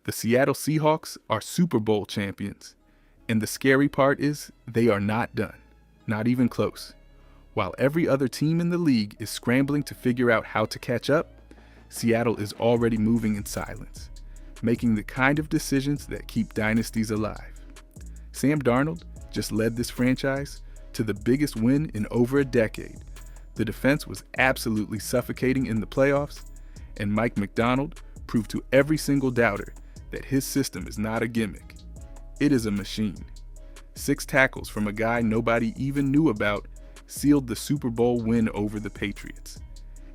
The Seattle Seahawks are Super Bowl champions, and the scary part is they are not done, not even close. While every other team in the league is scrambling to figure out how to catch up, Seattle is already moving in silence, making the kind of decisions that keep dynasties alive. Sam Darnold just led this franchise to the biggest win in over a decade. The defense was absolutely suffocating in the playoffs, and Mike Macdonald proved to every single doubter that his system is not a gimmick. It is a machine. 6 tackles from a guy nobody even knew about sealed the Super Bowl win over the Patriots.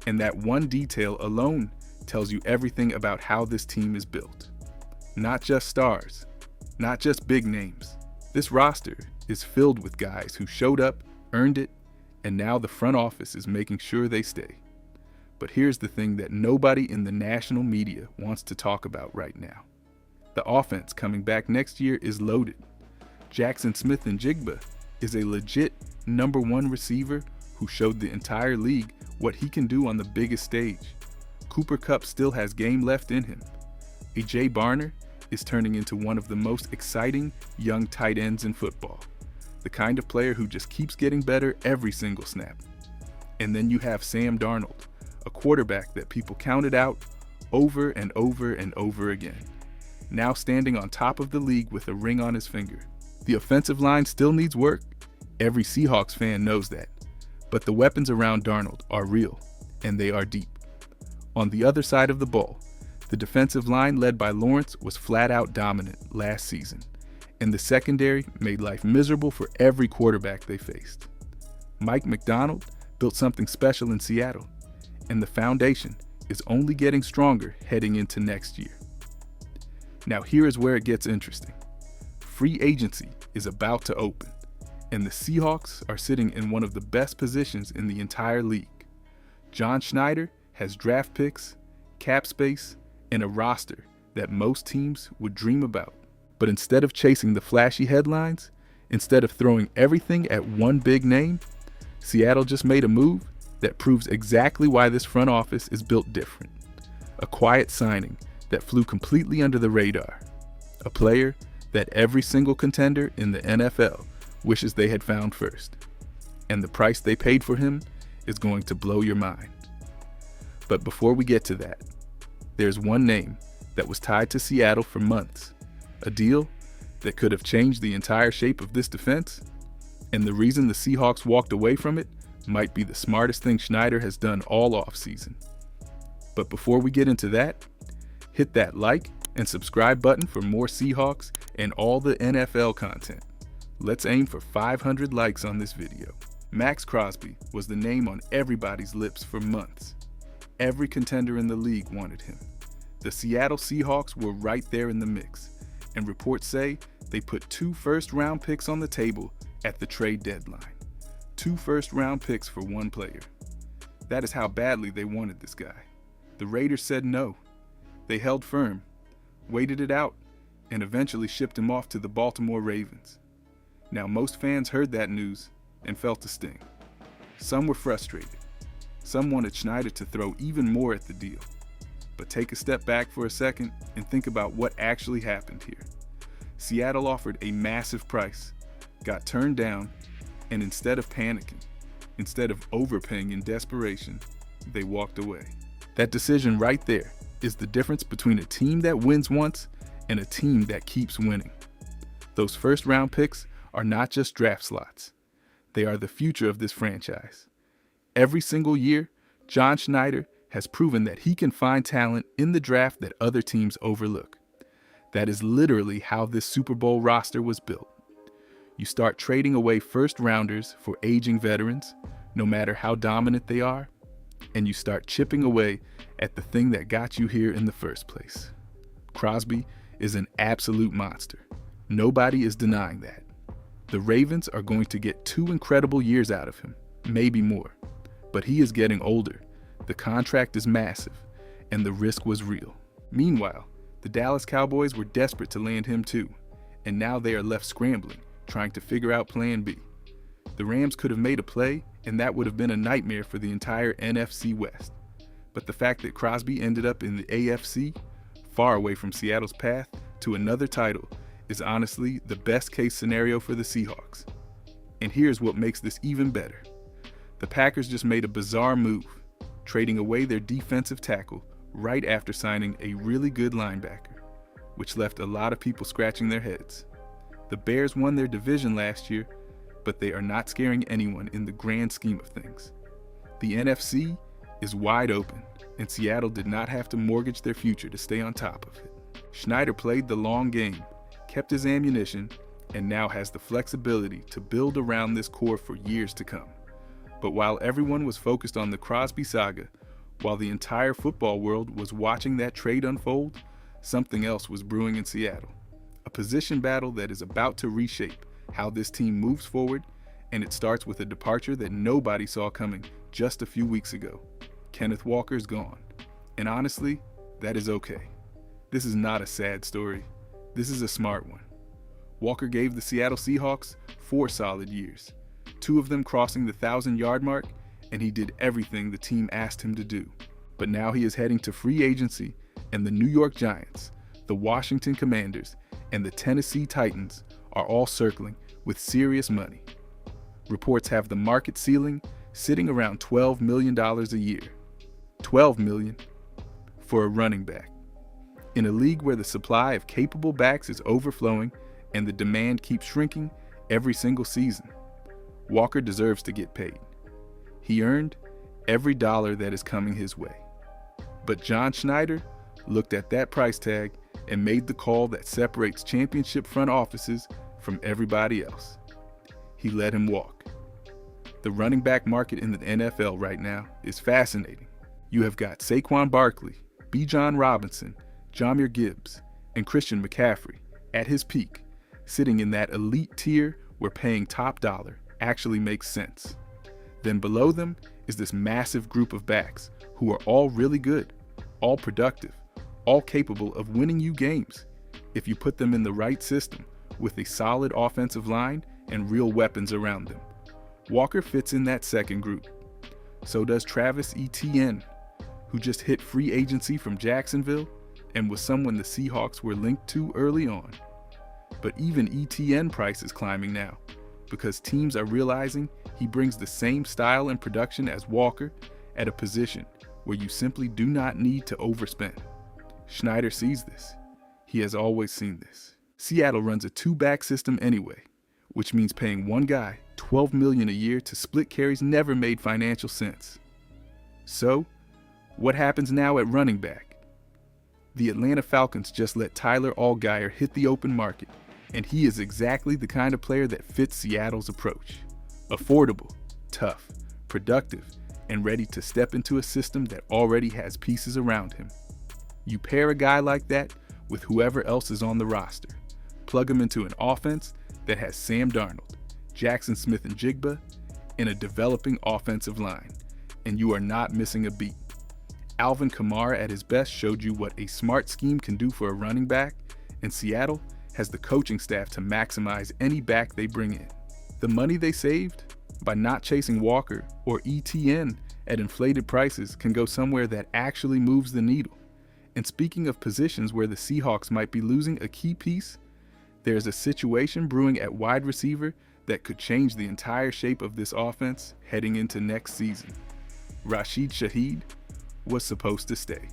And that one detail alone tells you everything about how this team is built. Not just stars, not just big names. This roster is filled with guys who showed up, earned it, and now the front office is making sure they stay. But here's the thing that nobody in the national media wants to talk about right now. The offense coming back next year is loaded. Jackson Smith-Njigba is a legit #1 receiver who showed the entire league what he can do on the biggest stage. Cooper Kupp still has game left in him. A.J. Barner is turning into one of the most exciting young tight ends in football. The kind of player who just keeps getting better every single snap. And then you have Sam Darnold, a quarterback that people counted out over and over and over again, now standing on top of the league with a ring on his finger. The offensive line still needs work. Every Seahawks fan knows that. But the weapons around Darnold are real, and they are deep. On the other side of the ball, the defensive line led by Lawrence was flat out dominant last season, and the secondary made life miserable for every quarterback they faced. Mike Macdonald built something special in Seattle, and the foundation is only getting stronger heading into next year. Now here is where it gets interesting. Free agency is about to open, and the Seahawks are sitting in one of the best positions in the entire league. John Schneider has draft picks, cap space, and a roster that most teams would dream about. But instead of chasing the flashy headlines, instead of throwing everything at one big name, Seattle just made a move that proves exactly why this front office is built different. A quiet signing that flew completely under the radar. A player that every single contender in the NFL wishes they had found first. And the price they paid for him is going to blow your mind. But before we get to that, there's one name that was tied to Seattle for months. A deal that could have changed the entire shape of this defense. And the reason the Seahawks walked away from it might be the smartest thing Schneider has done all offseason. But before we get into that, hit that like and subscribe button for more Seahawks and all the NFL content. Let's aim for 500 likes on this video. Maxx Crosby was the name on everybody's lips for months. Every contender in the league wanted him. The Seattle Seahawks were right there in the mix, and reports say they put 2 first-round picks on the table at the trade deadline. 2 first-round picks for one player. That is how badly they wanted this guy. The Raiders said no. They held firm, waited it out, and eventually shipped him off to the Baltimore Ravens. Now, most fans heard that news and felt a sting. Some were frustrated. Some wanted Schneider to throw even more at the deal. But take a step back for a second and think about what actually happened here. Seattle offered a massive price, got turned down, and instead of panicking, instead of overpaying in desperation, they walked away. That decision right there is the difference between a team that wins once and a team that keeps winning. Those first-round picks are not just draft slots. They are the future of this franchise. Every single year, John Schneider has proven that he can find talent in the draft that other teams overlook. That is literally how this Super Bowl roster was built. You start trading away first-rounders for aging veterans, no matter how dominant they are, and you start chipping away at the thing that got you here in the first place. Crosby is an absolute monster. Nobody is denying that. The Ravens are going to get 2 incredible years out of him, maybe more. But he is getting older, the contract is massive, and the risk was real. Meanwhile, the Dallas Cowboys were desperate to land him too, and now they are left scrambling, trying to figure out plan B. The Rams could have made a play, and that would have been a nightmare for the entire NFC West. But the fact that Crosby ended up in the AFC far away from Seattle's path to another title is honestly the best case scenario for the Seahawks. And here's what makes this even better. The Packers just made a bizarre move, trading away their defensive tackle right after signing a really good linebacker, which left a lot of people scratching their heads. The Bears won their division last year, but they are not scaring anyone in the grand scheme of things. The NFC is wide open, and Seattle did not have to mortgage their future to stay on top of it. Schneider played the long game, kept his ammunition, and now has the flexibility to build around this core for years to come. But while everyone was focused on the Crosby saga, while the entire football world was watching that trade unfold, something else was brewing in Seattle. A position battle that is about to reshape how this team moves forward, and it starts with a departure that nobody saw coming just a few weeks ago. Kenneth Walker's gone. And honestly, that is okay. This is not a sad story. This is a smart one. Walker gave the Seattle Seahawks 4 solid years, 2 of them crossing the 1,000-yard mark, and he did everything the team asked him to do. But now he is heading to free agency, and the New York Giants, the Washington Commanders, and the Tennessee Titans are all circling with serious money. Reports have the market ceiling sitting around $12 million a year. $12 million for a running back. In a league where the supply of capable backs is overflowing and the demand keeps shrinking every single season, Walker deserves to get paid. He earned every dollar that is coming his way. But John Schneider looked at that price tag and made the call that separates championship front offices from everybody else. He let him walk. The running back market in the NFL right now is fascinating. You have got Saquon Barkley, Bijan Robinson, Jahmyr Gibbs, and Christian McCaffrey at his peak, sitting in that elite tier where paying top dollar actually makes sense. Then below them is this massive group of backs who are all really good, all productive, all capable of winning you games if you put them in the right system with a solid offensive line and real weapons around them. Walker fits in that second group. So does Travis Etienne, who just hit free agency from Jacksonville and was someone the Seahawks were linked to early on. But even Etienne price is climbing now because teams are realizing he brings the same style and production as Walker at a position where you simply do not need to overspend. Schneider sees this. He has always seen this. Seattle runs a 2-back system anyway, which means paying one guy $12 million a year to split carries never made financial sense. So, what happens now at running back? The Atlanta Falcons just let Tyler Allgeier hit the open market, and he is exactly the kind of player that fits Seattle's approach. Affordable, tough, productive, and ready to step into a system that already has pieces around him. You pair a guy like that with whoever else is on the roster. Plug him into an offense that has Sam Darnold, Jackson Smith-Njigba, and a developing offensive line, and you are not missing a beat. Alvin Kamara at his best showed you what a smart scheme can do for a running back, and Seattle has the coaching staff to maximize any back they bring in. The money they saved by not chasing Walker or ETN at inflated prices can go somewhere that actually moves the needle. And speaking of positions where the Seahawks might be losing a key piece, there's a situation brewing at wide receiver that could change the entire shape of this offense heading into next season. Rashid Shaheed was supposed to stay.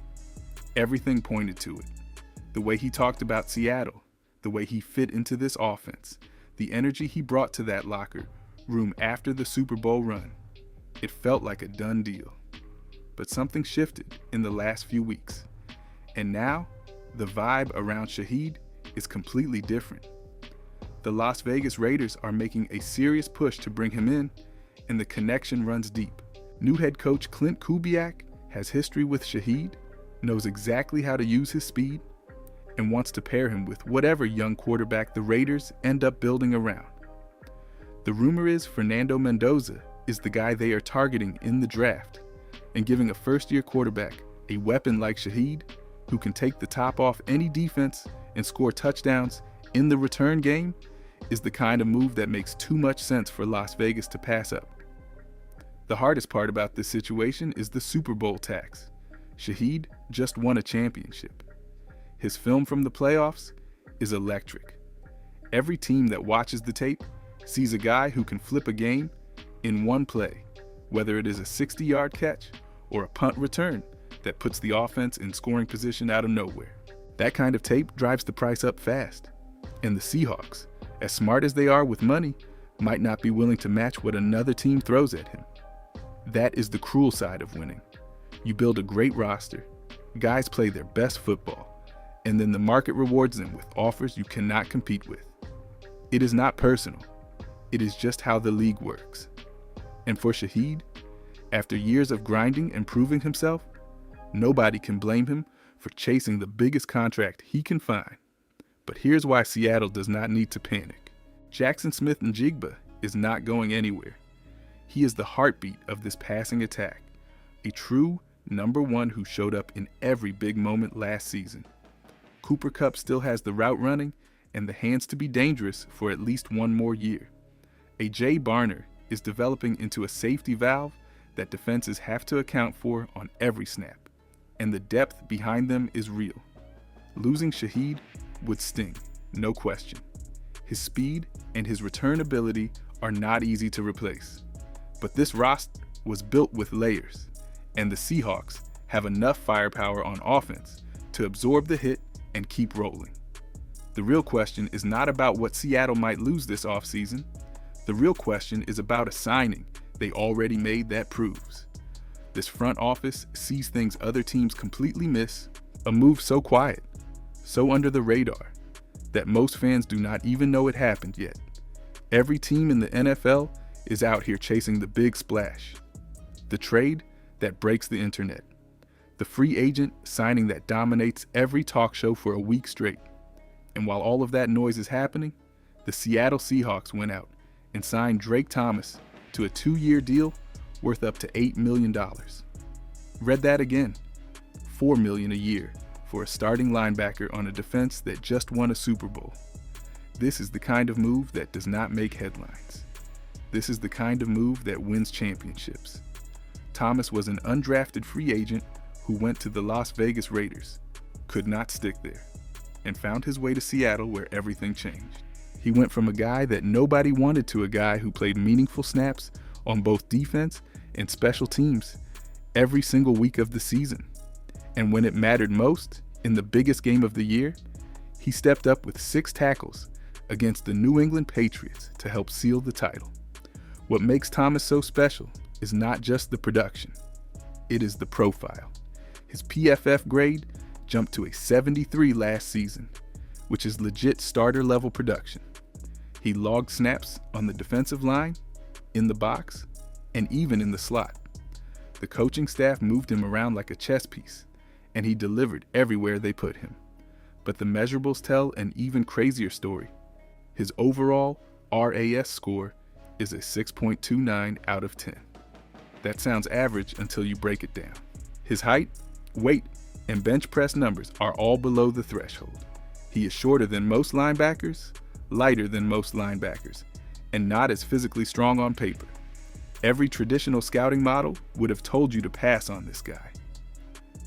Everything pointed to it. The way he talked about Seattle, the way he fit into this offense, the energy he brought to that locker room after the Super Bowl run. It felt like a done deal. But something shifted in the last few weeks. And now, the vibe around Shaheed is completely different. The Las Vegas Raiders are making a serious push to bring him in, and the connection runs deep. New head coach Clint Kubiak has history with Shaheed, knows exactly how to use his speed, and wants to pair him with whatever young quarterback the Raiders end up building around. The rumor is Fernando Mendoza is the guy they are targeting in the draft, and giving a first-year quarterback a weapon like Shaheed, who can take the top off any defense and score touchdowns in the return game, is the kind of move that makes too much sense for Las Vegas to pass up. The hardest part about this situation is the Super Bowl tax. Shaheed just won a championship. His film from the playoffs is electric. Every team that watches the tape sees a guy who can flip a game in one play, whether it is a 60-yard catch or a punt return that puts the offense in scoring position out of nowhere. That kind of tape drives the price up fast. And the Seahawks, as smart as they are with money, might not be willing to match what another team throws at him. That is the cruel side of winning. You build a great roster, guys play their best football, and then the market rewards them with offers you cannot compete with. It is not personal. It is just how the league works. And for Shaheed, after years of grinding and proving himself, nobody can blame him for chasing the biggest contract he can find. But here's why Seattle does not need to panic. Jackson Smith-Njigba is not going anywhere. He is the heartbeat of this passing attack, a true number one who showed up in every big moment last season. Cooper Kupp still has the route running and the hands to be dangerous for at least one more year. A Jay Barner is developing into a safety valve that defenses have to account for on every snap, and the depth behind them is real. Losing Shaheed would sting, no question. His speed and his return ability are not easy to replace. But this roster was built with layers, and the Seahawks have enough firepower on offense to absorb the hit and keep rolling. The real question is not about what Seattle might lose this offseason. The real question is about a signing they already made that proves. This front office sees things other teams completely miss, a move so quiet, so under the radar, that most fans do not even know it happened yet. Every team in the NFL is out here chasing the big splash. The trade that breaks the internet. The free agent signing that dominates every talk show for a week straight. And while all of that noise is happening, the Seattle Seahawks went out and signed Drake Thomas to a 2-year deal worth up to $8 million. Read that again. $4 million a year for a starting linebacker on a defense that just won a Super Bowl. This is the kind of move that does not make headlines. This is the kind of move that wins championships. Thomas was an undrafted free agent who went to the Las Vegas Raiders, could not stick there, and found his way to Seattle where everything changed. He went from a guy that nobody wanted to a guy who played meaningful snaps on both defense and special teams every single week of the season. And when it mattered most, in the biggest game of the year, he stepped up with 6 tackles against the New England Patriots to help seal the title. What makes Thomas so special is not just the production, it is the profile. His PFF grade jumped to a 73 last season, which is legit starter-level production. He logged snaps on the defensive line, in the box, and even in the slot. The coaching staff moved him around like a chess piece, and he delivered everywhere they put him. But the measurables tell an even crazier story. His overall RAS score is a 6.29 out of 10. That sounds average until you break it down. His height, weight, and bench press numbers are all below the threshold. He is shorter than most linebackers, lighter than most linebackers, and not as physically strong on paper. Every traditional scouting model would have told you to pass on this guy.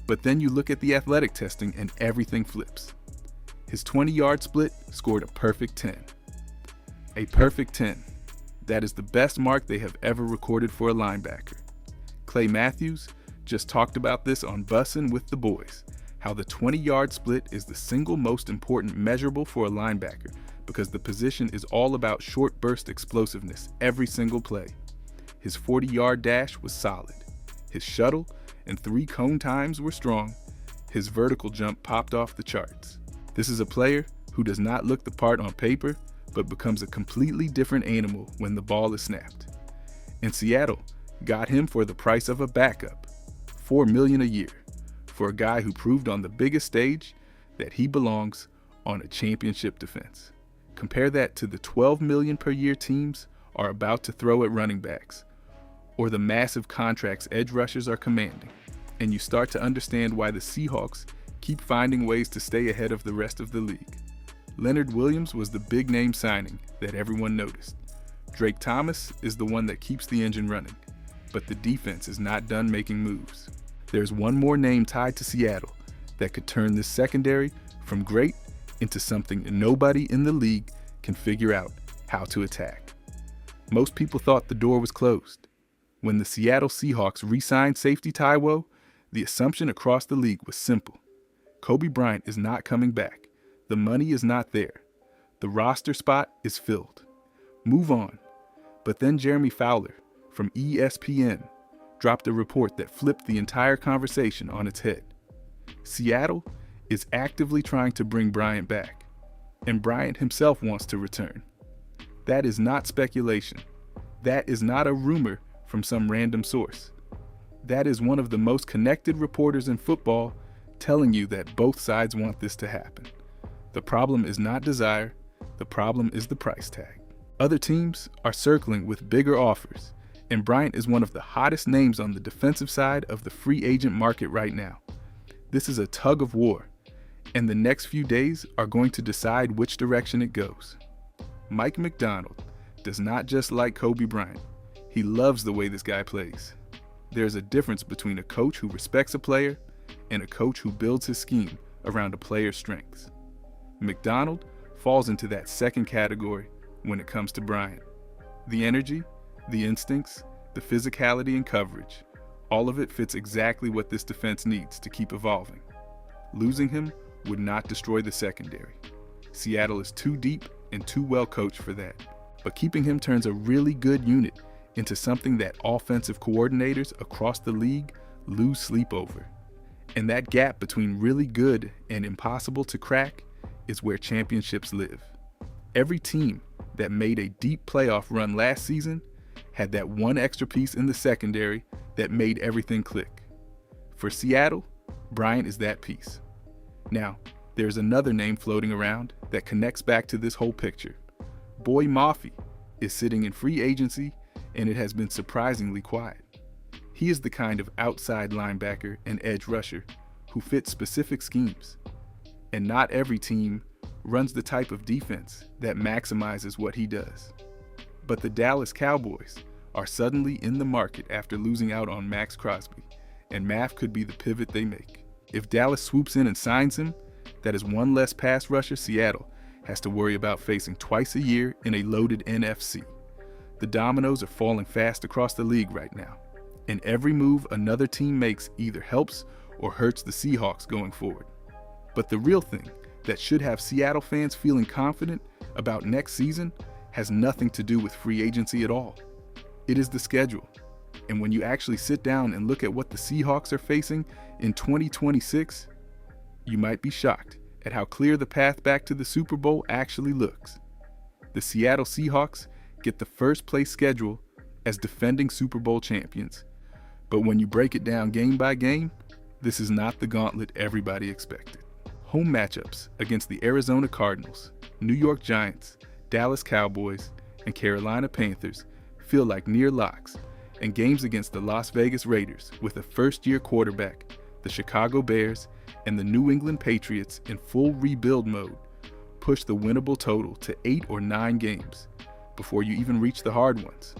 But then you look at the athletic testing and everything flips. His 20-yard split scored a perfect 10. A perfect 10. That is the best mark they have ever recorded for a linebacker. Clay Matthews just talked about this on Bussin' with the Boys, how the 20-yard split is the single most important measurable for a linebacker because the position is all about short burst explosiveness every single play. His 40-yard dash was solid. His shuttle and 3 cone times were strong. His vertical jump popped off the charts. This is a player who does not look the part on paper, but becomes a completely different animal when the ball is snapped. And Seattle got him for the price of a backup, $4 million a year, for a guy who proved on the biggest stage that he belongs on a championship defense. Compare that to the $12 million per year teams are about to throw at running backs, or the massive contracts edge rushers are commanding, and you start to understand why the Seahawks keep finding ways to stay ahead of the rest of the league. Leonard Williams was the big name signing that everyone noticed. Drake Thomas is the one that keeps the engine running, but the defense is not done making moves. There's one more name tied to Seattle that could turn this secondary from great into something nobody in the league can figure out how to attack. Most people thought the door was closed. When the Seattle Seahawks re-signed safety Taiwo, the assumption across the league was simple. Kobe Bryant is not coming back. The money is not there. The roster spot is filled. Move on. But then Jeremy Fowler from ESPN dropped a report that flipped the entire conversation on its head. Seattle is actively trying to bring Bryant back, and Bryant himself wants to return. That is not speculation. That is not a rumor from some random source. That is one of the most connected reporters in football telling you that both sides want this to happen. The problem is not desire, the problem is the price tag. Other teams are circling with bigger offers, and Bryant is one of the hottest names on the defensive side of the free agent market right now. This is a tug of war, and the next few days are going to decide which direction it goes. Mike Macdonald does not just like Kobe Bryant. He loves the way this guy plays. There's a difference between a coach who respects a player and a coach who builds his scheme around a player's strengths. Macdonald falls into that second category when it comes to Bryant. The energy, the instincts, the physicality and coverage, all of it fits exactly what this defense needs to keep evolving. Losing him would not destroy the secondary. Seattle is too deep and too well coached for that. But keeping him turns a really good unit into something that offensive coordinators across the league lose sleep over. And that gap between really good and impossible to crack is where championships live. Every team that made a deep playoff run last season had that one extra piece in the secondary that made everything click. For Seattle, Bryant is that piece. Now, there's another name floating around that connects back to this whole picture. Boy Mafi is sitting in free agency, and it has been surprisingly quiet. He is the kind of outside linebacker and edge rusher who fits specific schemes. And not every team runs the type of defense that maximizes what he does. But the Dallas Cowboys are suddenly in the market after losing out on Maxx Crosby, and Maf could be the pivot they make. If Dallas swoops in and signs him, that is one less pass rusher Seattle has to worry about facing twice a year in a loaded NFC. The dominoes are falling fast across the league right now, and every move another team makes either helps or hurts the Seahawks going forward. But the real thing that should have Seattle fans feeling confident about next season has nothing to do with free agency at all. It is the schedule. And when you actually sit down and look at what the Seahawks are facing in 2026, you might be shocked at how clear the path back to the Super Bowl actually looks. The Seattle Seahawks get the first place schedule as defending Super Bowl champions. But when you break it down game by game, this is not the gauntlet everybody expected. Home matchups against the Arizona Cardinals, New York Giants, Dallas Cowboys, and Carolina Panthers feel like near locks, and games against the Las Vegas Raiders with a first-year quarterback, the Chicago Bears, and the New England Patriots in full rebuild mode push the winnable total to 8 or 9 games before you even reach the hard ones.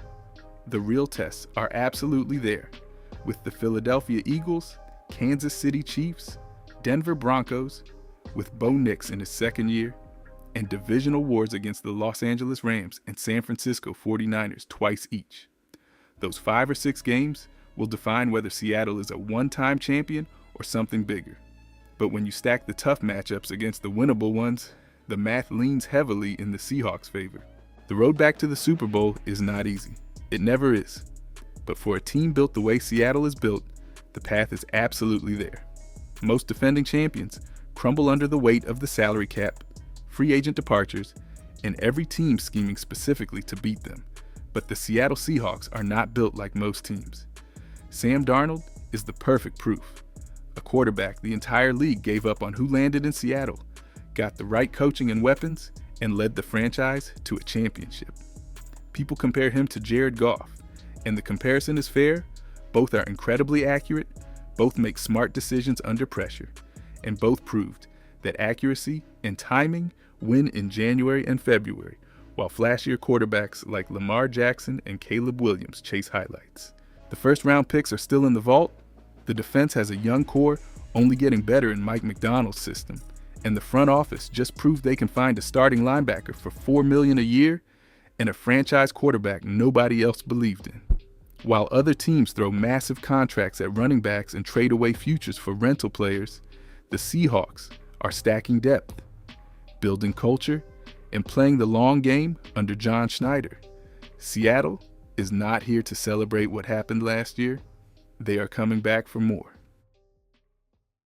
The real tests are absolutely there, with the Philadelphia Eagles, Kansas City Chiefs, Denver Broncos, with Bo Nix in his second year, and divisional wars against the Los Angeles Rams and San Francisco 49ers twice each. Those 5 or 6 games will define whether Seattle is a one-time champion or something bigger. But when you stack the tough matchups against the winnable ones, the math leans heavily in the Seahawks' favor. The road back to the Super Bowl is not easy. It never is. But for a team built the way Seattle is built, the path is absolutely there. Most defending champions crumble under the weight of the salary cap, free agent departures, and every team scheming specifically to beat them. But the Seattle Seahawks are not built like most teams. Sam Darnold is the perfect proof. A quarterback the entire league gave up on who landed in Seattle, got the right coaching and weapons, and led the franchise to a championship. People compare him to Jared Goff, and the comparison is fair. Both are incredibly accurate, both make smart decisions under pressure, and both proved that accuracy and timing win in January and February, while flashier quarterbacks like Lamar Jackson and Caleb Williams chase highlights. The first-round picks are still in the vault. The defense has a young core only getting better in Mike Macdonald's system, And the front office just proved they can find a starting linebacker for $4 million a year and a franchise quarterback nobody else believed in. While other teams throw massive contracts at running backs and trade away futures for rental players, the Seahawks are stacking depth, building culture, and playing the long game under John Schneider. Seattle is not here to celebrate what happened last year. They are coming back for more.